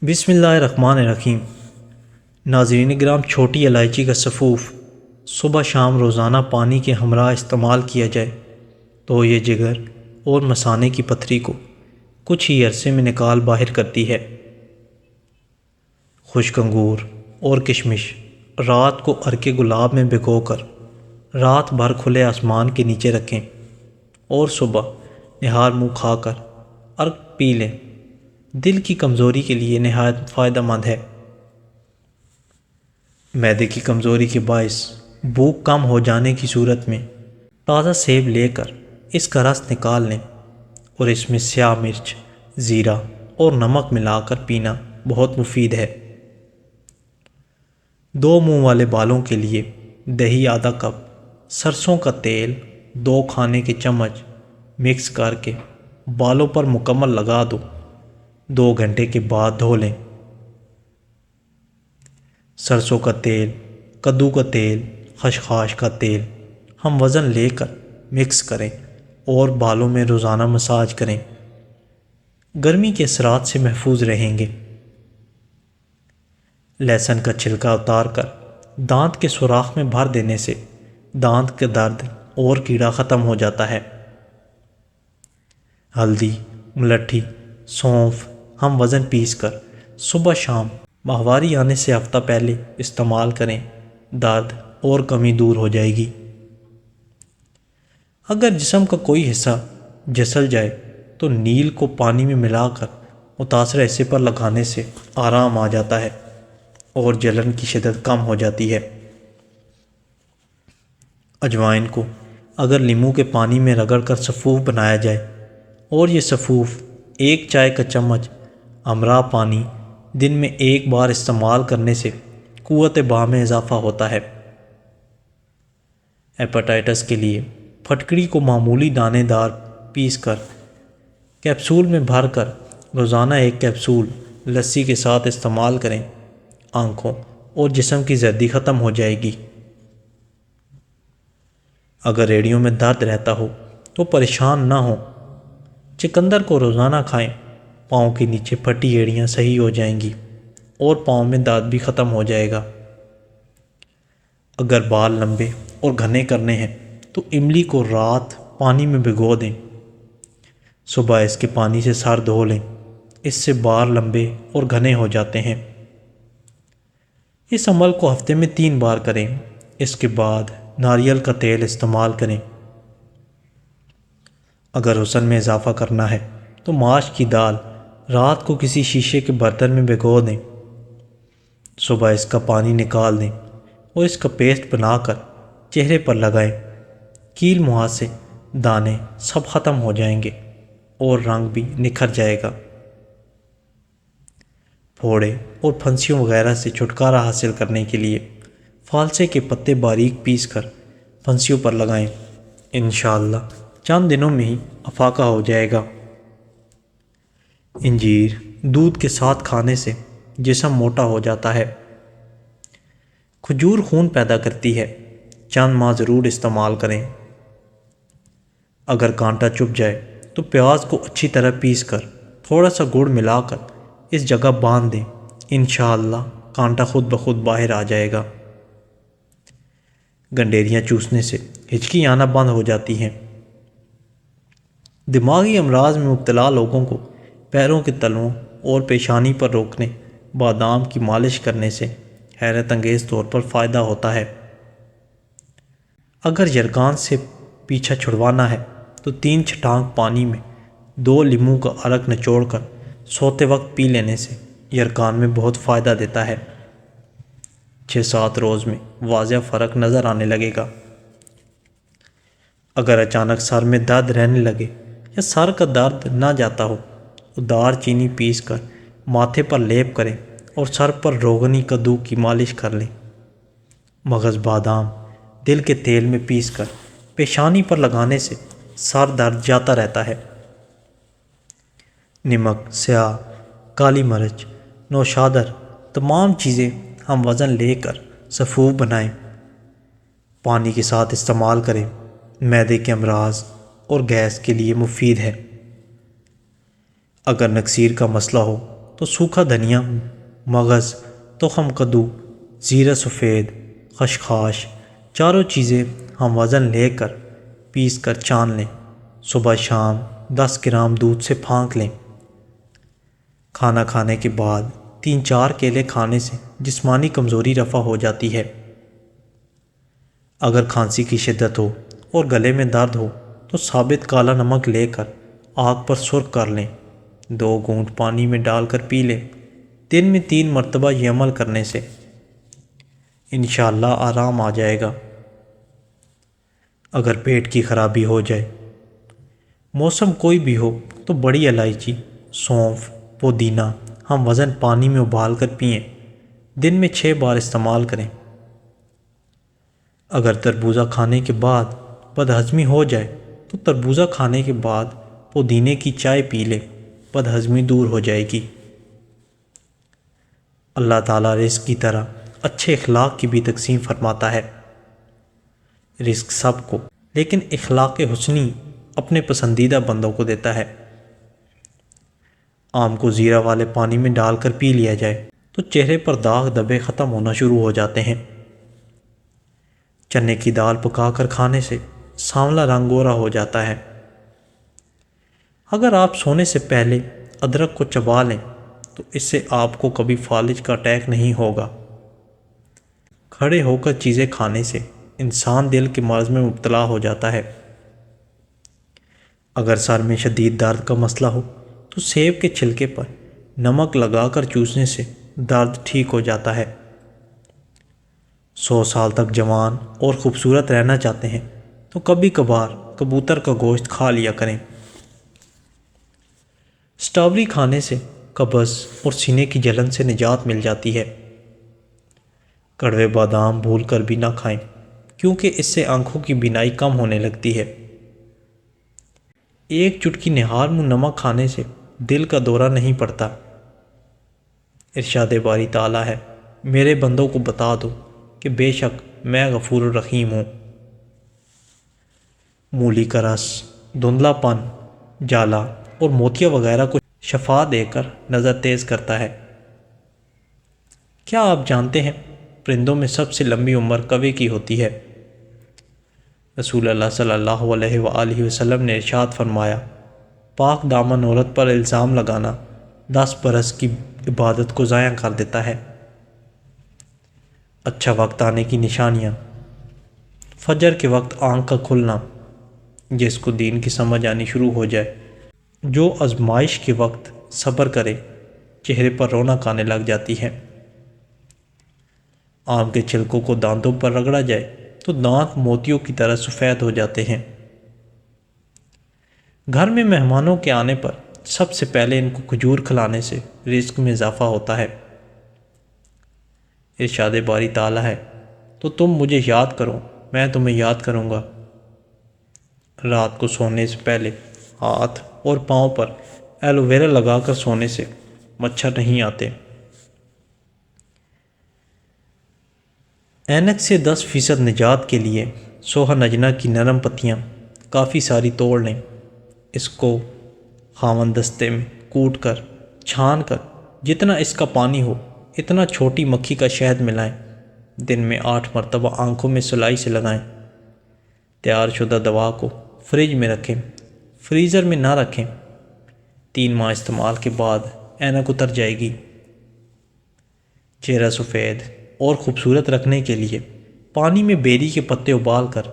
بسم اللہ الرحمن الرحیم۔ ناظرین گرام، چھوٹی الائچی کا سفوف صبح شام روزانہ پانی کے ہمراہ استعمال کیا جائے تو یہ جگر اور مثانے کی پتھری کو کچھ ہی عرصے میں نکال باہر کرتی ہے۔ خشک انگور اور کشمش رات کو عرق گلاب میں بھگو کر رات بھر کھلے آسمان کے نیچے رکھیں اور صبح نہار منہ کھا کر عرق پی لیں۔ دل کی کمزوری کے لیے نہایت فائدہ مند ہے۔ معدے کی کمزوری کے باعث بھوک کم ہو جانے کی صورت میں تازہ سیب لے کر اس کا رس نکال لیں اور اس میں سیاہ مرچ، زیرہ اور نمک ملا کر پینا بہت مفید ہے۔ 2 منہ والے بالوں کے لیے دہی آدھا کپ، سرسوں کا تیل 2 کھانے کے چمچ مکس کر کے بالوں پر مکمل لگا دو۔ 2 گھنٹے کے بعد دھو لیں۔ سرسوں کا تیل، کدو کا تیل، خشخاش کا تیل ہم وزن لے کر مکس کریں اور بالوں میں روزانہ مساج کریں۔ گرمی کے اثرات سے محفوظ رہیں گے۔ لہسن کا چھلکا اتار کر دانت کے سوراخ میں بھر دینے سے دانت کا درد اور کیڑا ختم ہو جاتا ہے۔ ہلدی، ملٹھی، سونف ہم وزن پیس کر صبح شام ماہواری آنے سے ہفتہ پہلے استعمال کریں، درد اور کمی دور ہو جائے گی۔ اگر جسم کا کوئی حصہ جسل جائے تو نیل کو پانی میں ملا کر متاثرہ حصے پر لگانے سے آرام آ جاتا ہے اور جلن کی شدت کم ہو جاتی ہے۔ اجوائن کو اگر لیموں کے پانی میں رگڑ کر سفوف بنایا جائے اور یہ سفوف 1 چائے کا چمچ ہمراہ پانی دن میں 1 بار استعمال کرنے سے قوت باہ میں اضافہ ہوتا ہے۔ ہیپاٹائٹس کے لیے پھٹکڑی کو معمولی دانے دار پیس کر کیپسول میں بھر کر روزانہ 1 کیپسول لسی کے ساتھ استعمال کریں۔ آنکھوں اور جسم کی زردی ختم ہو جائے گی۔ اگر ریڑھیوں میں درد رہتا ہو تو پریشان نہ ہوں، چقندر کو روزانہ کھائیں۔ پاؤں کے نیچے پھٹی ایڑیاں صحیح ہو جائیں گی اور پاؤں میں درد بھی ختم ہو جائے گا۔ اگر بال لمبے اور گھنے کرنے ہیں تو املی کو رات پانی میں بھگو دیں، صبح اس کے پانی سے سر دھو لیں۔ اس سے بال لمبے اور گھنے ہو جاتے ہیں۔ اس عمل کو ہفتے میں 3 بار کریں۔ اس کے بعد ناریل کا تیل استعمال کریں۔ اگر حسن میں اضافہ کرنا ہے تو ماش کی دال رات کو کسی شیشے کے برتن میں بھگو دیں، صبح اس کا پانی نکال دیں اور اس کا پیسٹ بنا کر چہرے پر لگائیں۔ کیل مہاسے، دانے سب ختم ہو جائیں گے اور رنگ بھی نکھر جائے گا۔ پھوڑے اور پھنسیوں وغیرہ سے چھٹکارا حاصل کرنے کے لیے فالسے کے پتے باریک پیس کر پھنسیوں پر لگائیں۔ انشاءاللہ چند دنوں میں ہی افاقہ ہو جائے گا۔ انجیر دودھ کے ساتھ کھانے سے جسم موٹا ہو جاتا ہے۔ کھجور خون پیدا کرتی ہے، چند ماہ ضرور استعمال کریں۔ اگر کانٹا چبھ جائے تو پیاز کو اچھی طرح پیس کر تھوڑا سا گڑ ملا کر اس جگہ باندھ دیں، انشاءاللہ کانٹا خود بخود باہر آ جائے گا۔ گنڈیریاں چوسنے سے ہچکی آنا بند ہو جاتی ہیں۔ دماغی امراض میں مبتلا لوگوں کو پیروں کے تلوؤں اور پیشانی پر روکنے بادام کی مالش کرنے سے حیرت انگیز طور پر فائدہ ہوتا ہے۔ اگر یرکان سے پیچھا چھڑوانا ہے تو 3 چھٹانک پانی میں 2 لیموں کا عرق نچوڑ کر سوتے وقت پی لینے سے یرکان میں بہت فائدہ دیتا ہے۔ 6-7 روز میں واضح فرق نظر آنے لگے گا۔ اگر اچانک سر میں درد رہنے لگے یا سر کا درد نہ جاتا ہو تو دار چینی پیس کر ماتھے پر لیپ کریں اور سر پر روغنی کدو کی مالش کر لیں۔ مغز بادام دل کے تیل میں پیس کر پیشانی پر لگانے سے سر درد جاتا رہتا ہے۔ نمک، سیاہ، کالی مرچ، نوشادر تمام چیزیں ہم وزن لے کر سفوف بنائیں، پانی کے ساتھ استعمال کریں۔ معدے کے امراض اور گیس کے لیے مفید ہے۔ اگر نکسیر کا مسئلہ ہو تو سوکھا دھنیا، مغز، تخم کدو، زیرہ سفید، خشخاش، چاروں چیزیں ہم وزن لے کر پیس کر چان لیں۔ صبح شام 10 گرام دودھ سے پھانک لیں۔ کھانا کھانے کے بعد 3-4 کیلے کھانے سے جسمانی کمزوری رفع ہو جاتی ہے۔ اگر کھانسی کی شدت ہو اور گلے میں درد ہو تو ثابت کالا نمک لے کر آگ پر سرخ کر لیں، 2 گھونٹ پانی میں ڈال کر پی لیں۔ دن میں 3 مرتبہ یہ عمل کرنے سے انشاءاللہ آرام آ جائے گا۔ اگر پیٹ کی خرابی ہو جائے، موسم کوئی بھی ہو، تو بڑی الائچی، سونف، پودینہ ہم وزن پانی میں ابال کر پئیں۔ دن میں 6 بار استعمال کریں۔ اگر تربوزہ کھانے کے بعد بدہضمی ہو جائے تو تربوزہ کھانے کے بعد پودینے کی چائے پی لیں، بدہضمی دور ہو جائے گی۔ اللہ تعالیٰ رزق کی طرح اچھے اخلاق کی بھی تقسیم فرماتا ہے۔ رزق سب کو، لیکن اخلاق حسنی اپنے پسندیدہ بندوں کو دیتا ہے۔ آم کو زیرہ والے پانی میں ڈال کر پی لیا جائے تو چہرے پر داغ دبے ختم ہونا شروع ہو جاتے ہیں۔ چنے کی دال پکا کر کھانے سے سانولا رنگ گورا ہو جاتا ہے۔ اگر آپ سونے سے پہلے ادرک کو چبا لیں تو اس سے آپ کو کبھی فالج کا اٹیک نہیں ہوگا۔ کھڑے ہو کر چیزیں کھانے سے انسان دل کے مرض میں مبتلا ہو جاتا ہے۔ اگر سر میں شدید درد کا مسئلہ ہو تو سیب کے چھلکے پر نمک لگا کر چوسنے سے درد ٹھیک ہو جاتا ہے۔ 100 سال تک جوان اور خوبصورت رہنا چاہتے ہیں تو کبھی کبھار کبوتر کا گوشت کھا لیا کریں۔ اسٹرابیری کھانے سے قبض اور سینے کی جلن سے نجات مل جاتی ہے۔ کڑوے بادام بھول کر بھی نہ کھائیں کیونکہ اس سے آنکھوں کی بینائی کم ہونے لگتی ہے۔ 1 چٹکی نہار منہ نمک کھانے سے دل کا دورہ نہیں پڑتا۔ ارشاد باری تعالیٰ ہے، میرے بندوں کو بتا دو کہ بے شک میں غفور الرحیم ہوں۔ مولی کا رس دھندلا پن، جالا اور موتیا وغیرہ کو شفا دے کر نظر تیز کرتا ہے۔ کیا آپ جانتے ہیں پرندوں میں سب سے لمبی عمر کوے کی ہوتی ہے؟ رسول اللہ صلی اللہ علیہ وآلہ وسلم نے ارشاد فرمایا، پاک دامن عورت پر الزام لگانا 10 برس کی عبادت کو ضائع کر دیتا ہے۔ اچھا وقت آنے کی نشانیاں: فجر کے وقت آنکھ کا کھلنا، جس کو دین کی سمجھ آنی شروع ہو جائے، جو آزمائش کے وقت صبر کرے، چہرے پر رونق آنے لگ جاتی ہے۔ آم کے چھلکوں کو دانتوں پر رگڑا جائے تو دانت موتیوں کی طرح سفید ہو جاتے ہیں۔ گھر میں مہمانوں کے آنے پر سب سے پہلے ان کو کھجور کھلانے سے رزق میں اضافہ ہوتا ہے۔ ارشاد باری تعالیٰ ہے، تو تم مجھے یاد کرو، میں تمہیں یاد کروں گا۔ رات کو سونے سے پہلے ہاتھ اور پاؤں پر ایلو ویرا لگا کر سونے سے مچھر نہیں آتے۔ اینک سے 10% نجات کے لیے سوہا نجنا کی نرم پتیاں کافی ساری توڑ لیں۔ اس کو خاون دستے میں کوٹ کر چھان کر جتنا اس کا پانی ہو اتنا چھوٹی مکھی کا شہد ملائیں۔ دن میں 8 مرتبہ آنکھوں میں سلائی سے لگائیں۔ تیار شدہ دوا کو فریج میں رکھیں، فریزر میں نہ رکھیں۔ 3 ماہ استعمال کے بعد اینک اتر جائے گی۔ چہرہ سفید اور خوبصورت رکھنے کے لیے پانی میں بیری کے پتے ابال کر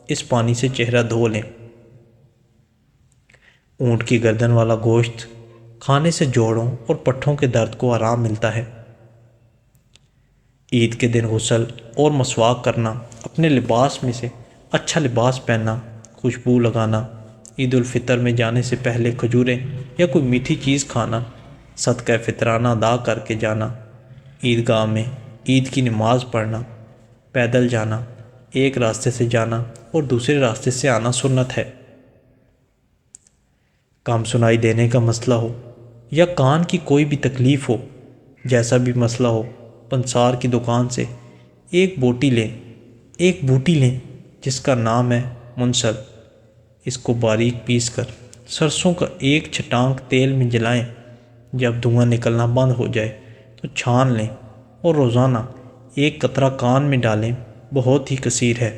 اس پانی سے چہرہ دھو لیں۔ اونٹ کی گردن والا گوشت کھانے سے جوڑوں اور پٹھوں کے درد کو آرام ملتا ہے۔ عید کے دن غسل اور مسواک کرنا، اپنے لباس میں سے اچھا لباس پہننا، خوشبو لگانا، عید الفطر میں جانے سے پہلے کھجوریں یا کوئی میٹھی چیز کھانا، صدقہ فطرانہ ادا کر کے جانا، عیدگاہ میں عید کی نماز پڑھنا، پیدل جانا، ایک راستے سے جانا اور دوسرے راستے سے آنا سنت ہے۔ کم سنائی دینے کا مسئلہ ہو یا کان کی کوئی بھی تکلیف ہو، جیسا بھی مسئلہ ہو، پنسار کی دکان سے ایک بوٹی لیں جس کا نام ہے منسل۔ اس کو باریک پیس کر سرسوں کا ایک چھٹانک تیل میں جلائیں، جب دھواں نکلنا بند ہو جائے تو چھان لیں اور روزانہ ایک قطرہ کان میں ڈالیں، بہت ہی کثیر ہے۔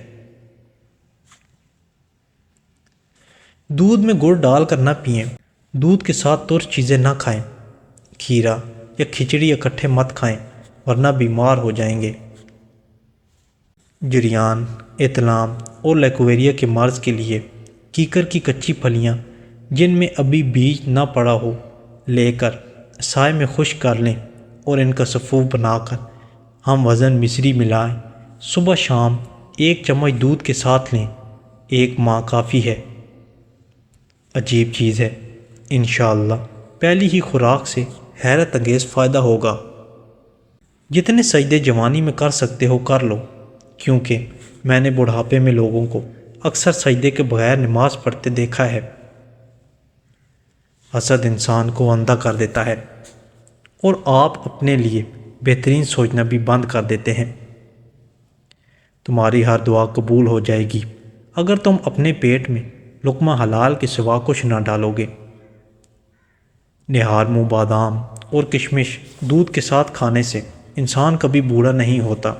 دودھ میں گڑ ڈال کر نہ پئیں، دودھ کے ساتھ ترش چیزیں نہ کھائیں، کھیرا یا کھچڑی اکٹھے مت کھائیں ورنہ بیمار ہو جائیں گے۔ جریان، احتلام اور لیکویریا کے مرض کے لیے کیکر کی کچی پھلیاں جن میں ابھی بیج نہ پڑا ہو لے کر سائے میں خشک کر لیں اور ان کا سفوف بنا کر ہم وزن مصری ملائیں، صبح شام 1 چمچ دودھ کے ساتھ لیں، 1 ماہ کافی ہے۔ عجیب چیز ہے، انشاءاللہ پہلی ہی خوراک سے حیرت انگیز فائدہ ہوگا۔ جتنے سجدے جوانی میں کر سکتے ہو کر لو، کیونکہ میں نے بڑھاپے میں لوگوں کو اکثر سجدے کے بغیر نماز پڑھتے دیکھا ہے۔ حسد انسان کو اندھا کر دیتا ہے اور آپ اپنے لیے بہترین سوچنا بھی بند کر دیتے ہیں۔ تمہاری ہر دعا قبول ہو جائے گی اگر تم اپنے پیٹ میں لقمہ حلال کے سوا کچھ نہ ڈالو گے۔ نہار منہ بادام اور کشمش دودھ کے ساتھ کھانے سے انسان کبھی بوڑھا نہیں ہوتا۔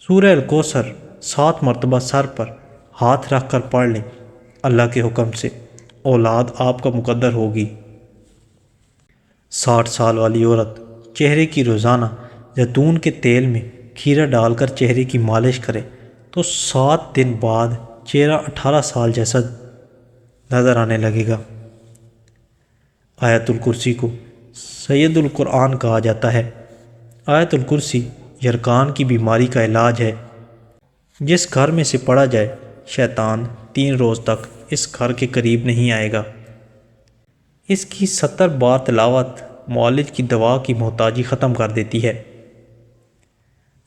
سورہ الکوثر 7 مرتبہ سر پر ہاتھ رکھ کر پڑھ لیں، اللہ کے حکم سے اولاد آپ کا مقدر ہوگی۔ 60 سال والی عورت چہرے کی روزانہ زیتون کے تیل میں کھیرا ڈال کر چہرے کی مالش کرے تو 7 دن بعد چہرہ 18 سال جیسا نظر آنے لگے گا۔ آیت الکرسی کو سید القرآن کہا جاتا ہے۔ آیت الکرسی یرکان کی بیماری کا علاج ہے۔ جس گھر میں سے پڑھا جائے شیطان 3 روز تک اس گھر کے قریب نہیں آئے گا۔ اس کی 70 بار تلاوت معالج کی دوا کی محتاجی ختم کر دیتی ہے۔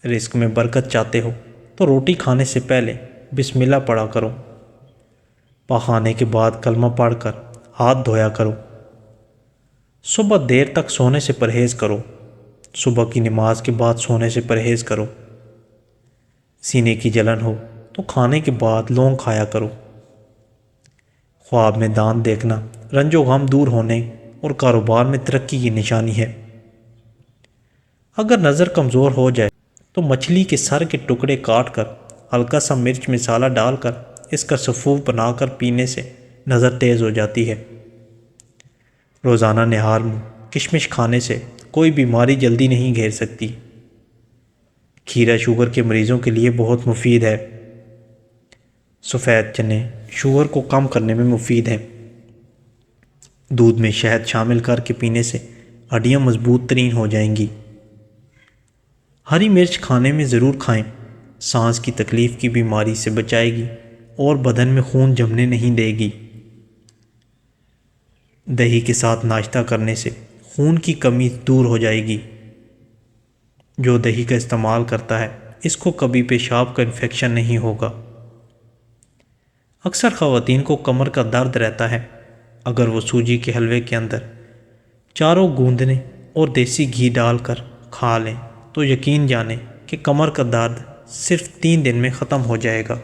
رزق میں برکت چاہتے ہو تو روٹی کھانے سے پہلے بسم اللہ پڑھا کرو، پاخانے کے بعد کلمہ پڑھ کر ہاتھ دھویا کرو، صبح دیر تک سونے سے پرہیز کرو، صبح کی نماز کے بعد سونے سے پرہیز کرو، سینے کی جلن ہو تو کھانے کے بعد لونگ کھایا کرو۔ خواب میں دان دیکھنا رنج و غم دور ہونے اور کاروبار میں ترقی کی نشانی ہے۔ اگر نظر کمزور ہو جائے تو مچھلی کے سر کے ٹکڑے کاٹ کر ہلکا سا مرچ مسالہ ڈال کر اس کا سفوف بنا کر پینے سے نظر تیز ہو جاتی ہے۔ روزانہ نہار منہ کشمش کھانے سے کوئی بیماری جلدی نہیں گھیر سکتی۔ کھیرا شوگر کے مریضوں کے لیے بہت مفید ہے۔ سفید چنے شوگر کو کم کرنے میں مفید ہیں۔ دودھ میں شہد شامل کر کے پینے سے ہڈیاں مضبوط ترین ہو جائیں گی۔ ہری مرچ کھانے میں ضرور کھائیں، سانس کی تکلیف کی بیماری سے بچائے گی اور بدن میں خون جمنے نہیں دے گی۔ دہی کے ساتھ ناشتہ کرنے سے خون کی کمی دور ہو جائے گی۔ جو دہی کا استعمال کرتا ہے اس کو کبھی پیشاب کا انفیکشن نہیں ہوگا۔ اکثر خواتین کو کمر کا درد رہتا ہے، اگر وہ سوجی کے حلوے کے اندر چاروں گوندنے اور دیسی گھی ڈال کر کھا لیں تو یقین جانیں کہ کمر کا درد صرف 3 دن میں ختم ہو جائے گا۔